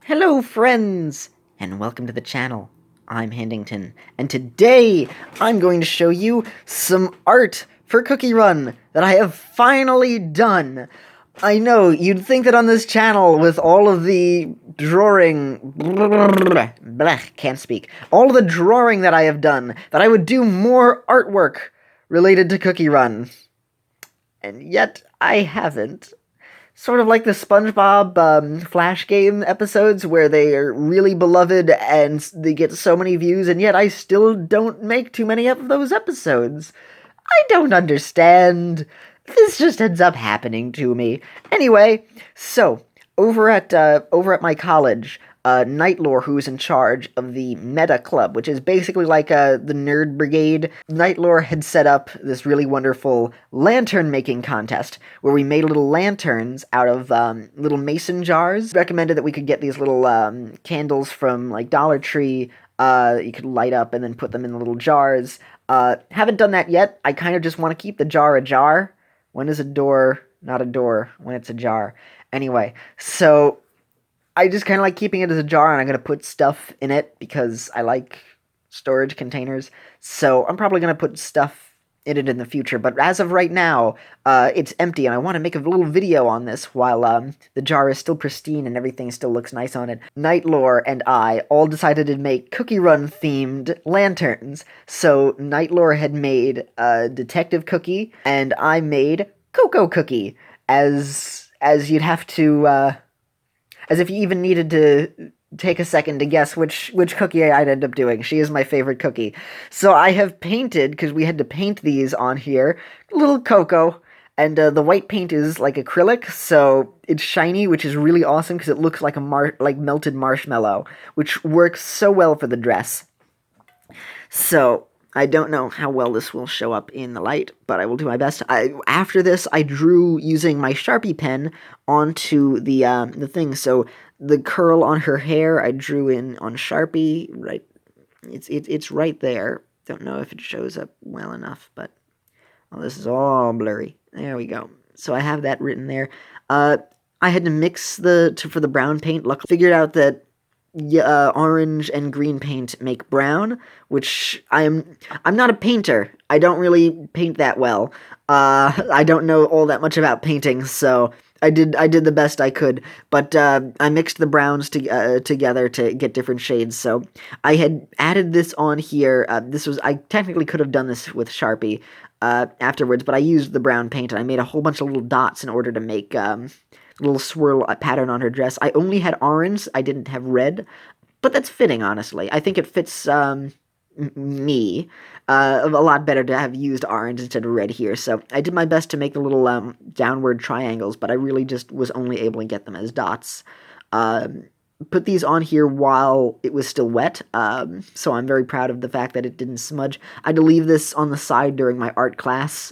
Hello friends, and welcome to the channel. I'm Handington, and today I'm going to show you some art for Cookie Run that I have finally done. I know, you'd think that on this channel, with all of the drawing, can't speak, all of the drawing that I have done, that I would do more artwork related to Cookie Run. And yet, I haven't. Sort of like the SpongeBob Flash game episodes where they are really beloved and they get so many views, and yet I still don't make too many of those episodes. I don't understand. This just ends up happening to me. Anyway, so over at my college, Nightlore, who's in charge of the Meta Club, which is basically like the Nerd Brigade. Nightlore had set up this really wonderful lantern making contest where we made little lanterns out of little mason jars. Recommended that we could get these little candles from like Dollar Tree. You could light up and then put them in the little jars. Haven't done that yet. I kind of just want to keep the jar a jar. When is a door not a door? When it's a jar. Anyway, so I just kind of like keeping it as a jar, and I'm going to put stuff in it because I like storage containers. So I'm probably going to put stuff in it in the future. But as of right now, it's empty, and I want to make a little video on this while the jar is still pristine and everything still looks nice on it. Nightlore and I all decided to make Cookie Run themed lanterns. So Nightlore had made Detective Cookie, and I made Cocoa Cookie, as you'd have to as if you even needed to take a second to guess which cookie I'd end up doing. She is my favorite cookie. So I have painted, because we had to paint these on here, little Cocoa, and the white paint is like acrylic, so it's shiny, which is really awesome because it looks like like melted marshmallow, which works so well for the dress. So I don't know how well this will show up in the light, but I will do my best. After this, I drew using my Sharpie pen onto the thing. So the curl on her hair, I drew in on Sharpie. Right, it's right there. Don't know if it shows up well enough, but this is all blurry. There we go. So I have that written there. I had to mix for the brown paint. Luckily, figured out that orange and green paint make brown, which I'm not a painter. I don't really paint that well. I don't know all that much about painting, so I did the best I could. But I mixed the browns together to get different shades. So I had added this on here. I technically could have done this with Sharpie afterwards, but I used the brown paint and I made a whole bunch of little dots in order to make little swirl pattern on her dress. I only had orange. I didn't have red, but that's fitting, honestly. I think it fits me a lot better to have used orange instead of red here. So I did my best to make the little downward triangles, but I really just was only able to get them as dots. Put these on here while it was still wet, so I'm very proud of the fact that it didn't smudge. I had to leave this on the side during my art class.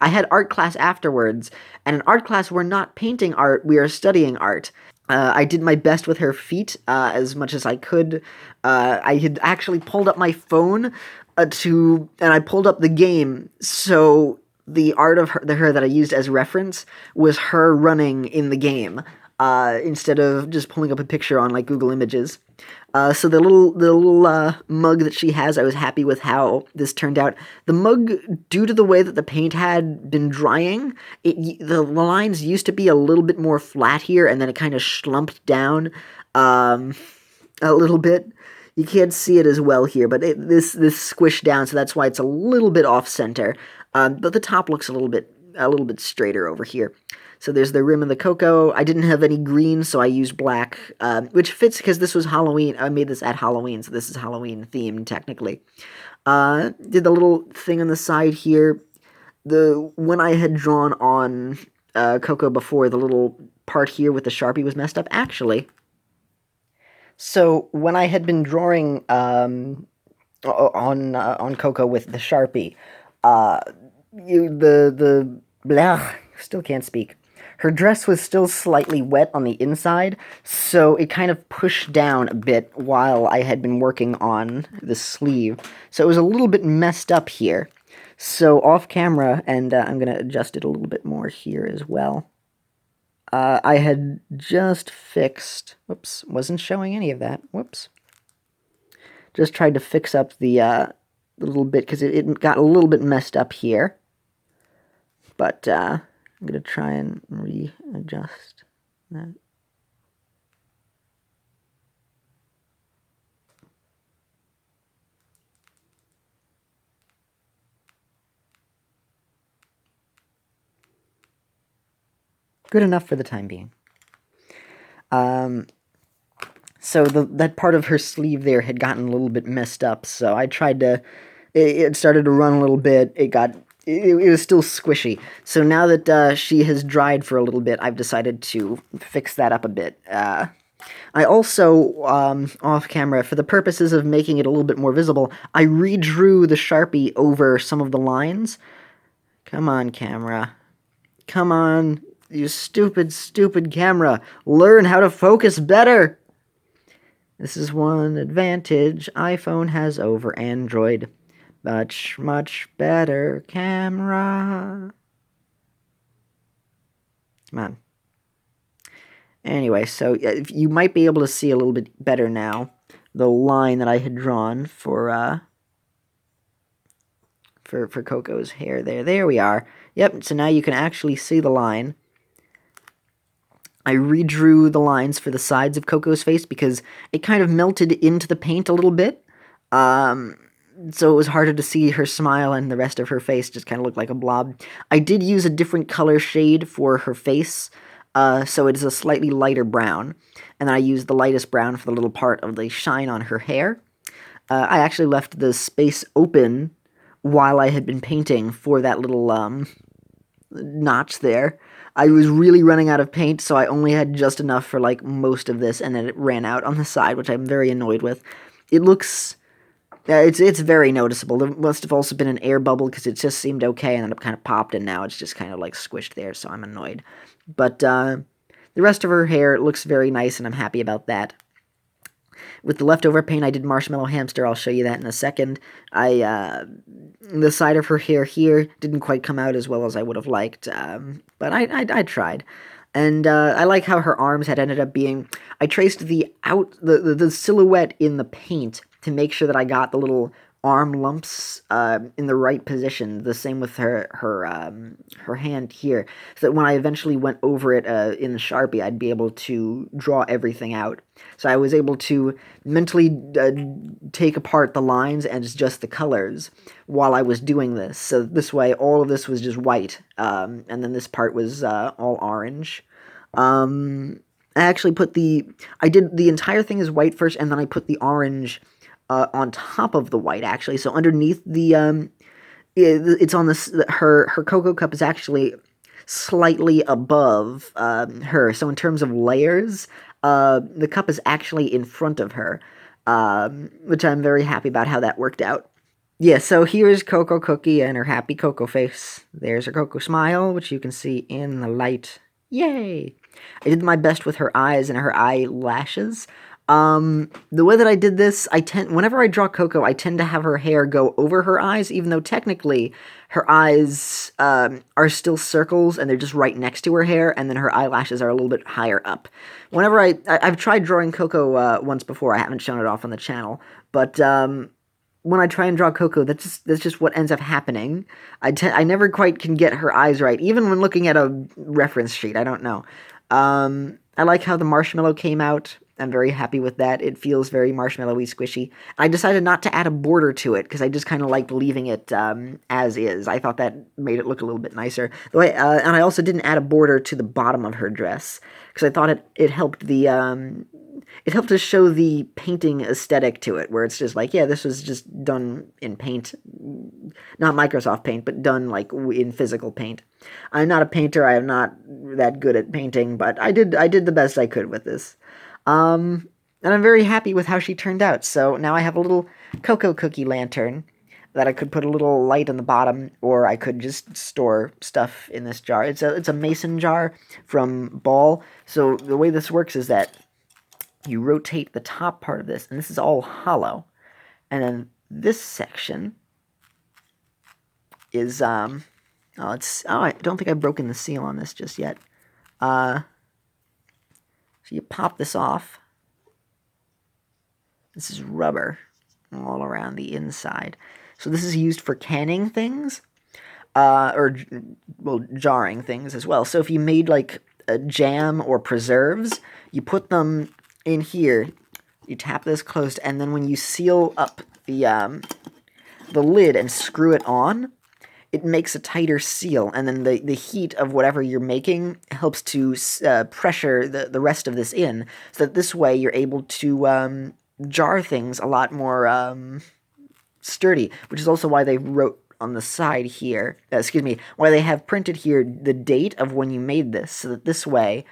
I had art class afterwards, and in art class we're not painting art, we are studying art. I did my best with her feet as much as I could. I had actually pulled up my phone and I pulled up the game, so the art of her that I used as reference was her running in the game, instead of just pulling up a picture on like Google Images. So the little mug that she has, I was happy with how this turned out. The mug, due to the way that the paint had been drying, the lines used to be a little bit more flat here, and then it kind of slumped down a little bit. You can't see it as well here, but this squished down, so that's why it's a little bit off center. But the top looks a little bit straighter over here. So there's the rim of the Cocoa. I didn't have any green, so I used black, which fits because this was Halloween. I made this at Halloween, so this is Halloween themed, technically. Did the little thing on the side here. When I had drawn on Cocoa before, the little part here with the Sharpie was messed up, actually. So when I had been drawing on Cocoa with the Sharpie, still can't speak. Her dress was still slightly wet on the inside, so it kind of pushed down a bit while I had been working on the sleeve. So it was a little bit messed up here. So off camera, and I'm going to adjust it a little bit more here as well. I had just fixed, whoops, wasn't showing any of that, whoops. Just tried to fix up the little bit, because it got a little bit messed up here. But I'm going to try and readjust that. Good enough for the time being. So that part of her sleeve there had gotten a little bit messed up, so I tried to... It started to run a little bit, it was still squishy. So now that she has dried for a little bit, I've decided to fix that up a bit. I also, off camera, for the purposes of making it a little bit more visible, I redrew the Sharpie over some of the lines. Come on, camera. Come on, you stupid, stupid camera. Learn how to focus better! This is one advantage iPhone has over Android. Much, much better camera. Come on. Anyway, so you might be able to see a little bit better now the line that I had drawn for Coco's hair there. There we are. Yep, so now you can actually see the line. I redrew the lines for the sides of Coco's face because it kind of melted into the paint a little bit. So it was harder to see her smile, and the rest of her face just kind of looked like a blob. I did use a different color shade for her face, so it is a slightly lighter brown. And then I used the lightest brown for the little part of the shine on her hair. I actually left the space open while I had been painting for that little notch there. I was really running out of paint, so I only had just enough for like most of this, and then it ran out on the side, which I'm very annoyed with. It looks... it's very noticeable. There must have also been an air bubble, because it just seemed okay, and then it kind of popped, and now it's just kind of like squished there, so I'm annoyed. But the rest of her hair looks very nice, and I'm happy about that. With the leftover paint, I did Marshmallow Hamster. I'll show you that in a second. The side of her hair here didn't quite come out as well as I would have liked, but I tried. And I like how her arms had ended up being... I traced the silhouette in the paint to make sure that I got the little arm lumps in the right position. The same with her hand here, so that when I eventually went over it in the Sharpie, I'd be able to draw everything out. So I was able to mentally take apart the lines and just the colors while I was doing this. So this way, all of this was just white, and then this part was all orange. I actually I did the entire thing as white first, and then I put the orange on top of the white, actually. So underneath it's on this, her Cocoa Cup is actually slightly above her. So in terms of layers, the cup is actually in front of her, which I'm very happy about how that worked out. Yeah, so here's Coco Cookie and her happy Coco face. There's her Coco smile, which you can see in the light. Yay! I did my best with her eyes and her eyelashes. The way that I did this, whenever I draw Coco, I tend to have her hair go over her eyes, even though technically her eyes are still circles and they're just right next to her hair, and then her eyelashes are a little bit higher up. Whenever I've tried drawing Coco once before, I haven't shown it off on the channel, but when I try and draw Coco, that's just what ends up happening. I never quite can get her eyes right, even when looking at a reference sheet. I don't know. I like how the marshmallow came out. I'm very happy with that. It feels very marshmallowy, squishy. I decided not to add a border to it, because I just kind of liked leaving it as is. I thought that made it look a little bit nicer. And I also didn't add a border to the bottom of her dress, because I thought it helped it helped to show the painting aesthetic to it, where it's just like, yeah, this was just done in paint. Not Microsoft Paint, but done like in physical paint. I'm not a painter. I am not that good at painting, but I did the best I could with this. And I'm very happy with how she turned out. So now I have a little Cocoa Cookie lantern that I could put a little light on the bottom, or I could just store stuff in this jar. It's a mason jar from Ball. So the way this works is that you rotate the top part of this, and this is all hollow. And then this section is I don't think I've broken the seal on this just yet. So you pop this off. This is rubber all around the inside. So this is used for canning things, well, jarring things as well. So if you made like a jam or preserves, you put them in here. You tap this closed, and then when you seal up the lid and screw it on, it makes a tighter seal, and then the heat of whatever you're making helps to pressure the rest of this in, so that this way you're able to jar things a lot more sturdy, which is also why they wrote on the side here, why they have printed here the date of when you made this, so that this way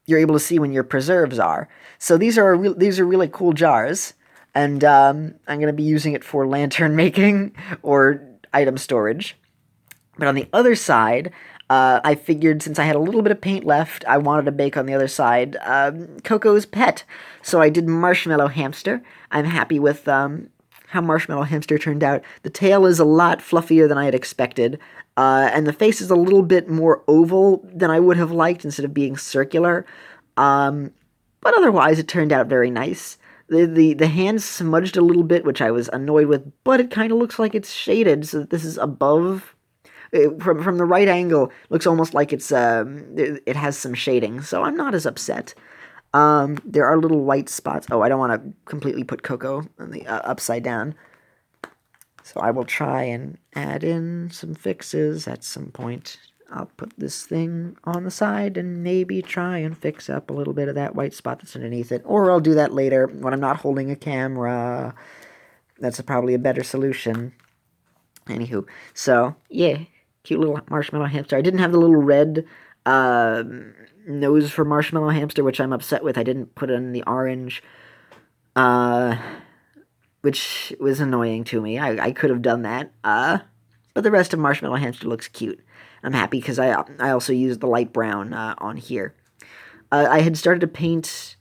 you're able to see when your preserves are. So these are really cool jars. And I'm going to be using it for lantern making or item storage. But on the other side, I figured since I had a little bit of paint left, I wanted to bake on the other side Coco's pet. So I did Marshmallow Hamster. I'm happy with how Marshmallow Hamster turned out. The tail is a lot fluffier than I had expected. And the face is a little bit more oval than I would have liked instead of being circular. But otherwise, it turned out very nice. The hands smudged a little bit, which I was annoyed with, but it kind of looks like it's shaded, so that this is above. From the right angle, looks almost like it has some shading, so I'm not as upset. There are little white spots. Oh, I don't want to completely put Coco on the upside down. So I will try and add in some fixes at some point. I'll put this thing on the side and maybe try and fix up a little bit of that white spot that's underneath it. Or I'll do that later when I'm not holding a camera. That's probably a better solution. Anywho, so, yeah, cute little Marshmallow Hamster. I didn't have the little red nose for Marshmallow Hamster, which I'm upset with. I didn't put it in the orange, which was annoying to me. I could have done that. But the rest of Marshmallow Hamster looks cute. I'm happy because I also used the light brown on here. I had started to paint.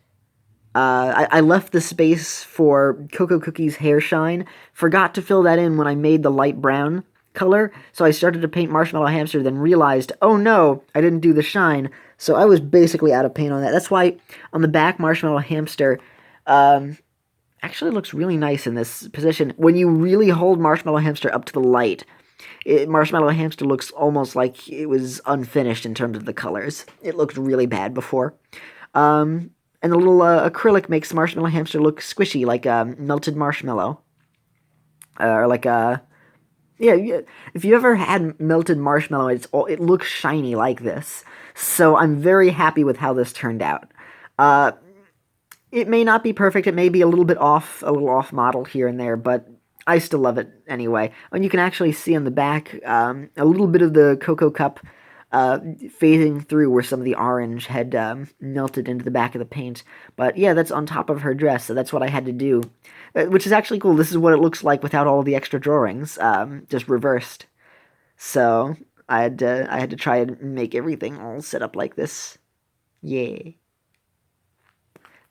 I left the space for Cocoa Cookie's hair shine. Forgot to fill that in when I made the light brown color. So I started to paint Marshmallow Hamster, then realized, oh no, I didn't do the shine. So I was basically out of paint on that. That's why on the back, Marshmallow Hamster actually looks really nice in this position. When you really hold Marshmallow Hamster up to the light, Marshmallow Hamster looks almost like it was unfinished in terms of the colors. It looked really bad before. And the little acrylic makes Marshmallow Hamster look squishy, like melted marshmallow. Or like yeah, if you ever had melted marshmallow, it looks shiny like this. So I'm very happy with how this turned out. It may not be perfect. It may be a little off model here and there, but I still love it anyway. And you can actually see on the back a little bit of the Cocoa Cup phasing through where some of the orange had melted into the back of the paint. But yeah, that's on top of her dress, so that's what I had to do. Which is actually cool. This is what it looks like without all the extra drawings, just reversed. So I had to try and make everything all set up like this. Yeah.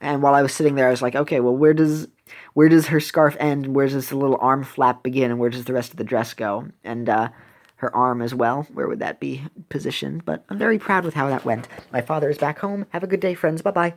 And while I was sitting there, I was like, okay, well, where does her scarf end? Where does the little arm flap begin? And where does the rest of the dress go? And her arm as well. Where would that be positioned? But I'm very proud with how that went. My father is back home. Have a good day, friends. Bye-bye.